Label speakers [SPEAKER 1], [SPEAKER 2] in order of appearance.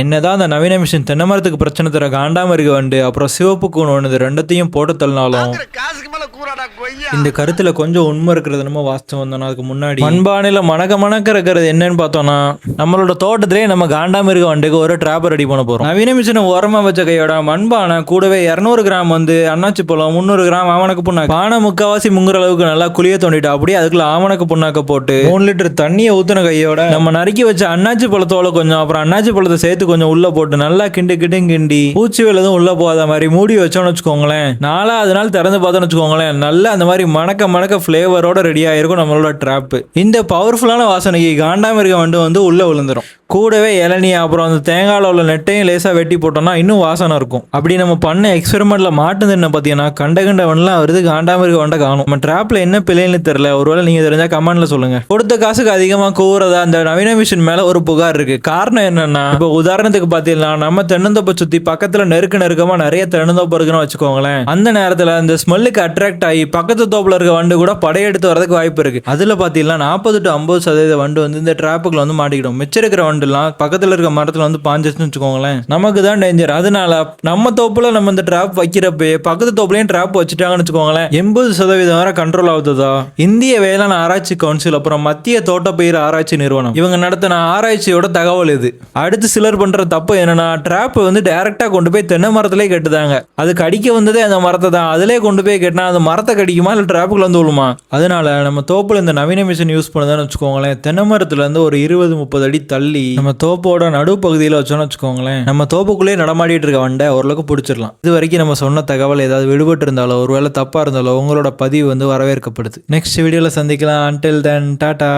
[SPEAKER 1] என்னதான் அந்த நவீன மிஷின் தென்னை மரத்துக்கு பிரச்சனை தர காண்டாமிருக வண்டு அப்புறம் சிவப்பு கூன் ஒன்று ரெண்டத்தையும் போட்டு தள்ளினாலும் இந்த கருத்துல கொஞ்சம் உண்மை இருக்கிறது நம்ம வாஸ்தவம் வந்தோம். அதுக்கு முன்னாடி மண்பானையில மணக்க இருக்கிறது என்னன்னு பார்த்தோம்னா நம்மளோட தோட்டத்திலேயே நம்ம காண்டாமிருக வண்டுக்கு ஒரு டிராப்பர் ரெடி பண்ண போறோம். நவீன மிஷினை ஓரமா வச்ச கையோட மண்பானை கூடவே 200 கிராம் அன்னாச்சி பழம், 300 கிராம் ஆமணக்கு புண்ணாக்கு, பானை முக்காவாசி முங்குற அளவுக்கு நல்லா குளிய தோண்டிட்டு அப்படியே அதுக்குள்ள ஆமணக்கு புண்ணாக்க போட்டு 3 லிட்டர் தண்ணியை ஊத்துன கையோட நம்ம நறுக்கி வச்ச அன்னாச்சி பழத்தோட கொஞ்சம் அப்புறம் அன்னாச்சி பழத்தை சேர்த்து கொஞ்சம் உள்ள போட்டு நல்லா கிண்டி பூச்சி எதுவும் உள்ள போகாத மாதிரி மூடி வச்சோம்னு வச்சுக்கோங்களேன். 4வது நாள் திறந்து பார்த்தோம்னு வச்சுக்கோங்களேன், நல்லா அந்த மாதிரி மணக்க ஃபிளேவரோட ரெடி ஆயிருக்கும் நம்மளோட ட்ராப். இந்த பவர்ஃபுல்லான வாசனைக்கு காண்டாமிருக வண்டு உள்ள விழுந்துரும். கூடவே இளநீ அப்புறம் அந்த தேங்காயில் உள்ள நெட்டையும் லேசாக வெட்டி போட்டோம்னா இன்னும் வாசனை இருக்கும். அப்படி நம்ம பண்ண எக்ஸ்பெரிமெண்ட்ல மாட்டுது என்ன பார்த்தீங்கன்னா கண்ட வண்டெல்லாம் வருது, காண்டாமிருக வண்டை காணும். நம்ம ட்ராப்ல என்ன பிள்ளைன்னு தெரியல, ஒருவேளை நீங்க தெரிஞ்சா கமெண்ட்ல சொல்லுங்க. கொடுத்த காசுக்கு அதிகமாக கூறதா அந்த நவீன மிஷின் மேல ஒரு புகார் இருக்கு. காரணம் என்னன்னா, இப்போ உதாரணத்துக்கு பார்த்தீங்கன்னா நம்ம தென்னந்தோப்பை சுத்தி பக்கத்துல நெருக்கமா நிறைய தென்னந்தோப்பு இருக்குன்னு வச்சுக்கோங்களேன். அந்த நேரத்தில் அந்த ஸ்மெல்லுக்கு அட்ராக்ட் ஆகி பக்கத்து தோப்புல இருக்க வண்டு கூட படையெடுத்து வரதுக்கு வாய்ப்பு இருக்கு. அதுல பார்த்தீங்கன்னா 40 to 50% வண்டு இந்த டிராப்புக்குள்ள மாட்டிக்கிடும். மிச்சம் இருக்கிற பக்கத்துல இருக்க மரத்துல பாஞ்சிச்சுன்னு வச்சுக்கோங்களேன், நமக்கு தான் டேஞ்சர். அதனால நம்ம தோப்புல நம்ம இந்த டிராப் வைக்கிறப்ப பக்கத்து தோப்புலயும் டிராப் வச்சுட்டாங்கன்னு வச்சுக்கோங்களேன், 80% வரை கண்ட்ரோல் ஆகுதா இந்திய வேளாண் ஆராய்ச்சி கவுன்சில் அப்புறம் மத்திய தோட்டப்பயிர் ஆராய்ச்சி நிறுவனம் இவங்க நடத்தின ஆராய்ச்சியோட தகவல் இது. அடுத்து சிலர் பண்ற தப்பு என்னன்னா, டிராப் டைரக்டா கொண்டு போய் தென்னை மரத்திலே கட்டுதாங்க. அது கடிக்க வந்ததே அந்த மரத்தை தான், அதிலே கொண்டு போய் கட்டினா அந்த மரத்தை கடிக்குமா இல்ல டிராப்புக்குள்ள விழுமா? அதனால நம்ம தோப்புல இந்த நவீன மிஷின் யூஸ் பண்ணுதான்னு வச்சுக்கோங்களேன், தென்னை மரத்துல இருந்து ஒரு 20-30 அடி தள்ளி நம்ம தோப்போட நடுப்பகுதியில் வச்சோன்னு வச்சுக்கோங்களேன், நம்ம தோப்புக்குள்ளே நடமாடிட்டு இருக்க வண்டை ஓரளவுக்கு பிடிச்சிடலாம். இது வரைக்கும் நம்ம சொன்ன தகவல் ஏதாவது விடுபட்டு இருந்தாலோ ஒருவேளை தப்பா இருந்தாலோ உங்களோட பதிவு வரவேற்கப்படுது. நெக்ஸ்ட் வீடியோல சந்திக்கலாம். until then Tata.